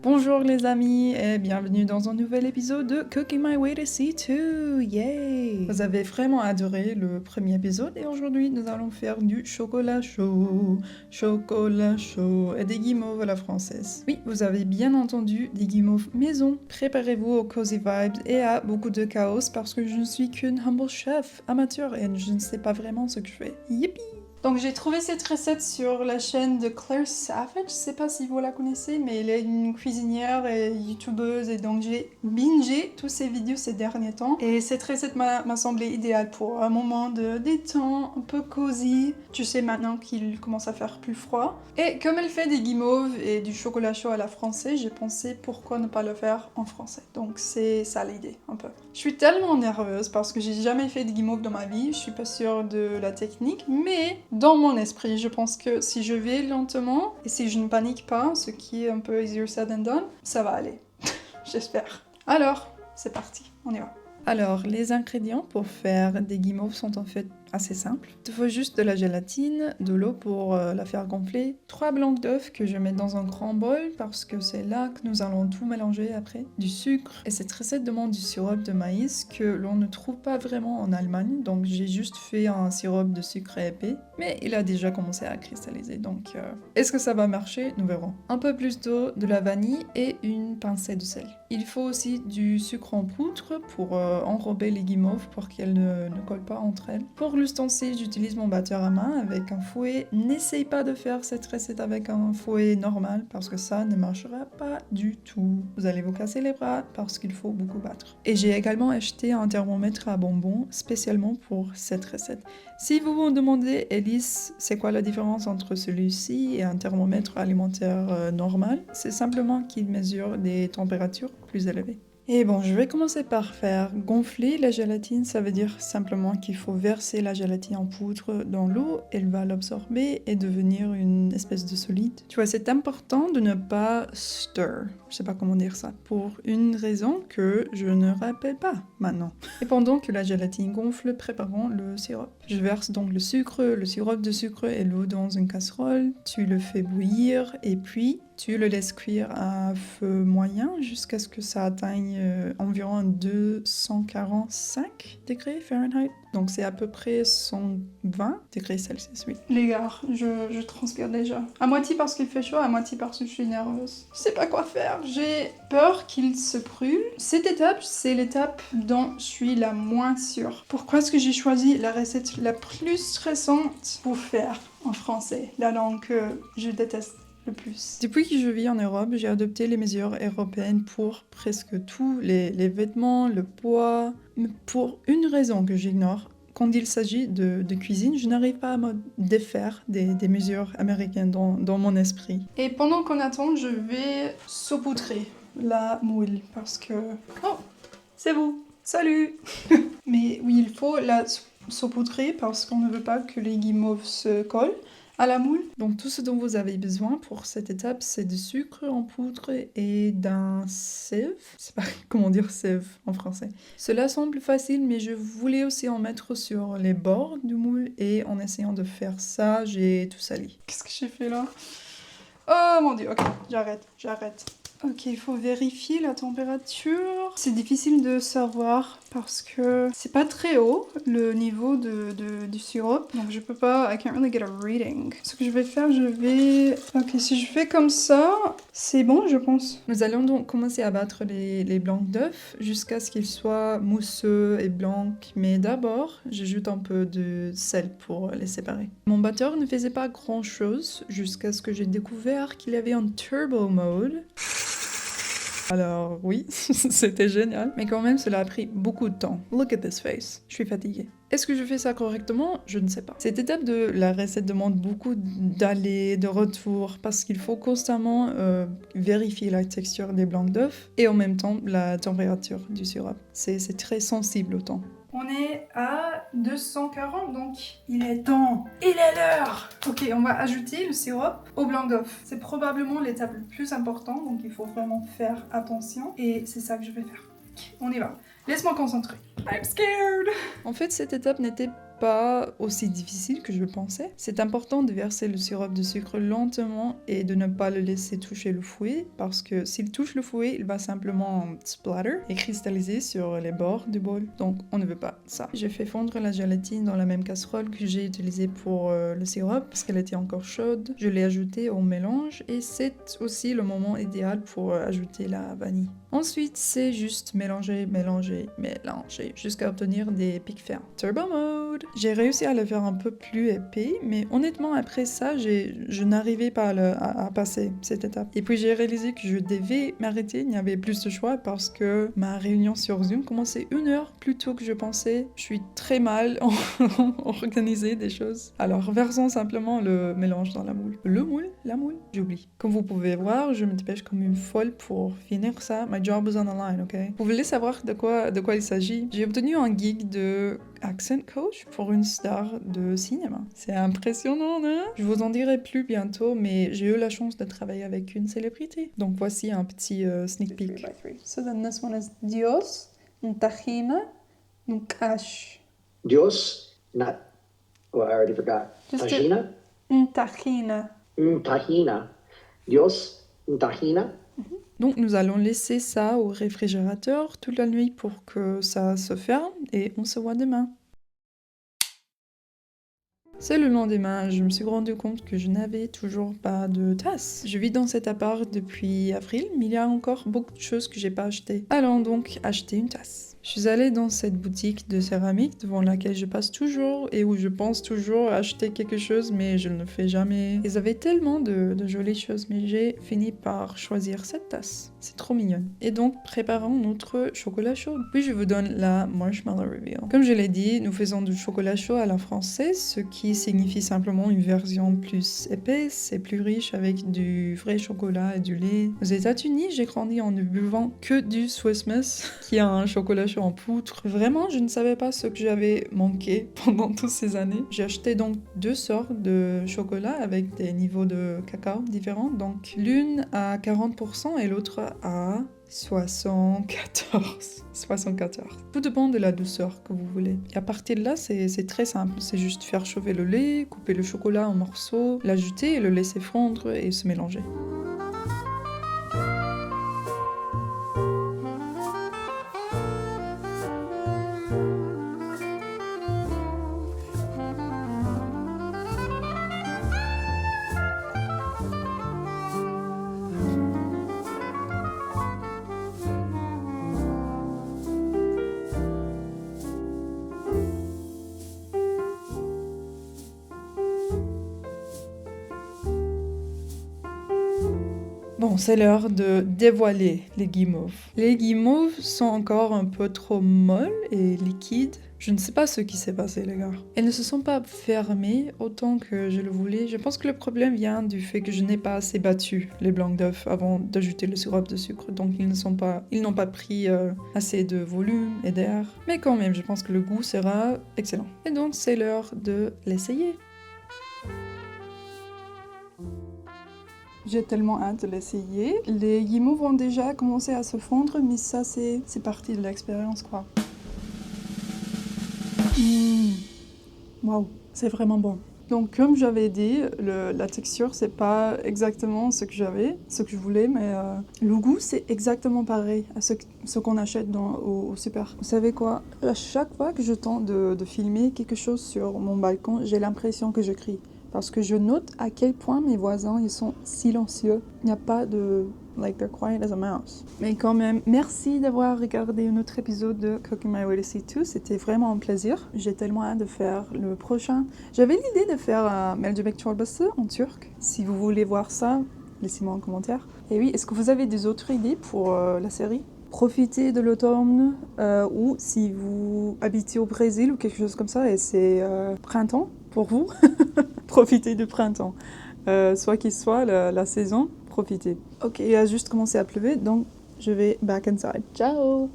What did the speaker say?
Bonjour les amis et bienvenue dans un nouvel épisode de Cooking My Way to C2, yay! Vous avez vraiment adoré le premier épisode et aujourd'hui nous allons faire du chocolat chaud et des guimauves à la française. Oui, vous avez bien entendu, des guimauves maison. Préparez-vous aux cozy vibes et à beaucoup de chaos parce que je ne suis qu'une humble chef amateur et je ne sais pas vraiment ce que je fais. Yippee! Donc j'ai trouvé cette recette sur la chaîne de Claire Savage, je sais pas si vous la connaissez, mais elle est une cuisinière et youtubeuse et donc j'ai bingé tous ses vidéos ces derniers temps. Et cette recette m'a semblé idéale pour un moment de détente, un peu cosy. Tu sais maintenant qu'il commence à faire plus froid. Et comme elle fait des guimauves et du chocolat chaud à la française, j'ai pensé pourquoi ne pas le faire en français. Donc c'est ça l'idée, un peu. Je suis tellement nerveuse parce que j'ai jamais fait de guimauve dans ma vie, je suis pas sûre de la technique, mais dans mon esprit, je pense que si je vais lentement et si je ne panique pas, ce qui est un peu easier said than done, ça va aller. J'espère. Alors, c'est parti, on y va. Alors, les ingrédients pour faire des guimauves sont en fait assez simples. Il te faut juste de la gélatine, de l'eau pour la faire gonfler, 3 blancs d'œufs que je mets dans un grand bol parce que c'est là que nous allons tout mélanger après, du sucre, et cette recette demande du sirop de maïs que l'on ne trouve pas vraiment en Allemagne, donc j'ai juste fait un sirop de sucre épais, mais il a déjà commencé à cristalliser, donc est-ce que ça va marcher? Nous verrons. Un peu plus d'eau, de la vanille et une pincée de sel. Il faut aussi du sucre en poudre pour enrober les guimauves pour qu'elles ne collent pas entre elles. Pour l'ustensile, j'utilise mon batteur à main avec un fouet. N'essaye pas de faire cette recette avec un fouet normal parce que ça ne marchera pas du tout. Vous allez vous casser les bras parce qu'il faut beaucoup battre. Et j'ai également acheté un thermomètre à bonbons spécialement pour cette recette. Si vous vous demandez, Elise, c'est quoi la différence entre celui-ci et un thermomètre alimentaire normal? C'est simplement qu'il mesure des températures plus élevées. Et bon, je vais commencer par faire gonfler la gélatine. Ça veut dire simplement qu'il faut verser la gélatine en poudre dans l'eau. Elle va l'absorber et devenir une espèce de solide. Tu vois, c'est important de ne pas stir. Je sais pas comment dire ça. Pour une raison que je ne rappelle pas maintenant. Et pendant que la gélatine gonfle, préparons le sirop. Je verse donc le sirop de sucre et l'eau dans une casserole. Tu le fais bouillir et puis tu le laisses cuire à feu moyen jusqu'à ce que ça atteigne environ 245 degrés Fahrenheit. Donc c'est à peu près 120 degrés Celsius, oui. Les gars, je transpire déjà. À moitié parce qu'il fait chaud, à moitié parce que je suis nerveuse. Je sais pas quoi faire, j'ai peur qu'il se brûle. Cette étape, c'est l'étape dont je suis la moins sûre. Pourquoi est-ce que j'ai choisi la recette la plus stressante pour faire en français, la langue que je déteste le plus. Depuis que je vis en Europe, j'ai adopté les mesures européennes pour presque tous les vêtements, le poids. Mais pour une raison que j'ignore, quand il s'agit de cuisine, je n'arrive pas à me défaire des mesures américaines dans mon esprit. Et pendant qu'on attend, je vais saupoudrer la moule parce que... Oh, c'est vous. Salut. Mais oui, il faut la saupoudrer parce qu'on ne veut pas que les guimauves se collent à la moule. Donc tout ce dont vous avez besoin pour cette étape, c'est du sucre en poudre et d'un sève. Je sais pas comment dire sève en français. Cela semble facile, mais je voulais aussi en mettre sur les bords du moule et en essayant de faire ça, j'ai tout sali. Qu'est-ce que j'ai fait là? Oh mon dieu, ok, j'arrête. Ok, il faut vérifier la température. C'est difficile de savoir parce que c'est pas très haut le niveau du sirop. Donc je peux pas, I can't really get a reading. Ce que je vais faire, Ok, si je fais comme ça, c'est bon je pense. Nous allons donc commencer à battre les blancs d'œufs jusqu'à ce qu'ils soient mousseux et blancs. Mais d'abord, j'ajoute un peu de sel pour les séparer. Mon batteur ne faisait pas grand chose jusqu'à ce que j'ai découvert qu'il y avait un turbo mode. Alors oui, c'était génial. Mais quand même, cela a pris beaucoup de temps. Look at this face. Je suis fatiguée. Est-ce que je fais ça correctement? Je ne sais pas. Cette étape de la recette demande beaucoup d'allers, de retours, parce qu'il faut constamment vérifier la texture des blancs d'œufs et en même temps la température du sirop. C'est très sensible au temps. On est à 240, donc il est temps. Il est l'heure. Ok, on va ajouter le sirop au blanc d'œuf. C'est probablement l'étape la plus importante, donc il faut vraiment faire attention. Et c'est ça que je vais faire. On y va. Laisse-moi concentrer. I'm scared. En fait, cette étape n'était pas aussi difficile que je pensais. C'est important de verser le sirop de sucre lentement et de ne pas le laisser toucher le fouet parce que s'il touche le fouet, il va simplement splatter et cristalliser sur les bords du bol. Donc on ne veut pas ça. J'ai fait fondre la gélatine dans la même casserole que j'ai utilisée pour le sirop parce qu'elle était encore chaude. Je l'ai ajoutée au mélange et c'est aussi le moment idéal pour ajouter la vanille. Ensuite, c'est juste mélanger, mélanger, mélanger jusqu'à obtenir des pics fermes. Turbo mode! J'ai réussi à le faire un peu plus épais, mais honnêtement, après ça, je n'arrivais pas à passer cette étape. Et puis j'ai réalisé que je devais m'arrêter, il n'y avait plus de choix parce que ma réunion sur Zoom commençait 1 heure plus tôt que je pensais. Je suis très mal organisée des choses. Alors, versons simplement le mélange dans la moule. Le moule? La moule? J'oublie. Comme vous pouvez voir, je me dépêche comme une folle pour finir ça. My job is on the line, ok? Vous voulez savoir de quoi il s'agit? J'ai obtenu un gig de accent coach pour une star de cinéma. C'est impressionnant, hein? Je vous en dirai plus bientôt, mais j'ai eu la chance de travailler avec une célébrité. Donc voici un petit sneak peek. So then this one is Dios, un tahina, un cash. Dios, not. Oh, I already forgot. Tahina? Un tahina. Tahina. Dios, tahina. Donc nous allons laisser ça au réfrigérateur toute la nuit pour que ça se ferme et on se voit demain. C'est le lendemain, je me suis rendu compte que je n'avais toujours pas de tasse. Je vis dans cet appart depuis avril, mais il y a encore beaucoup de choses que j'ai pas achetées. Allons donc acheter une tasse. Je suis allée dans cette boutique de céramique devant laquelle je passe toujours et où je pense toujours acheter quelque chose mais je ne le fais jamais. Ils avaient tellement de jolies choses mais j'ai fini par choisir cette tasse. C'est trop mignon. Et donc préparons notre chocolat chaud. Puis je vous donne la marshmallow reveal. Comme je l'ai dit, nous faisons du chocolat chaud à la française, ce qui signifie simplement une version plus épaisse et plus riche avec du vrai chocolat et du lait. Aux États-Unis, j'ai grandi en ne buvant que du Swiss Miss, qui est un chocolat chaud en poudre. Vraiment, je ne savais pas ce que j'avais manqué pendant toutes ces années. J'ai acheté donc 2 sortes de chocolat avec des niveaux de cacao différents. Donc l'une à 40% et l'autre à 74. Tout dépend de la douceur que vous voulez. Et à partir de là, c'est très simple. C'est juste faire chauffer le lait, couper le chocolat en morceaux, l'ajouter et le laisser fondre et se mélanger. Bon, c'est l'heure de dévoiler les guimauves. Les guimauves sont encore un peu trop molles et liquides. Je ne sais pas ce qui s'est passé, les gars. Elles ne se sont pas fermées autant que je le voulais. Je pense que le problème vient du fait que je n'ai pas assez battu les blancs d'œufs avant d'ajouter le sirop de sucre. Donc ils n'ont pas pris assez de volume et d'air. Mais quand même, je pense que le goût sera excellent. Et donc, c'est l'heure de l'essayer. J'ai tellement hâte de l'essayer. Les guimauves vont déjà commencer à se fondre, mais ça, c'est partie de l'expérience, quoi. Waouh, c'est vraiment bon. Donc, comme j'avais dit, la texture, c'est pas exactement ce que je voulais, mais le goût, c'est exactement pareil à ce qu'on achète au super. Vous savez quoi? À chaque fois que je tente de filmer quelque chose sur mon balcon, j'ai l'impression que je crie. Parce que je note à quel point mes voisins, ils sont silencieux. Il n'y a pas de... like, they're quiet as a mouse. Mais quand même, merci d'avoir regardé un autre épisode de Cooking My Way to C2. C'était vraiment un plaisir. J'ai tellement hâte de faire le prochain. J'avais l'idée de faire Mercimek Çorbası en turc. Si vous voulez voir ça, laissez-moi un commentaire. Et oui, est-ce que vous avez des autres idées pour la série? Profitez de l'automne ou si vous habitez au Brésil ou quelque chose comme ça et c'est printemps pour vous, profitez du printemps. Soit qu'il soit la saison, profitez. Ok, il a juste commencé à pleuvoir, donc je vais back inside. Ciao!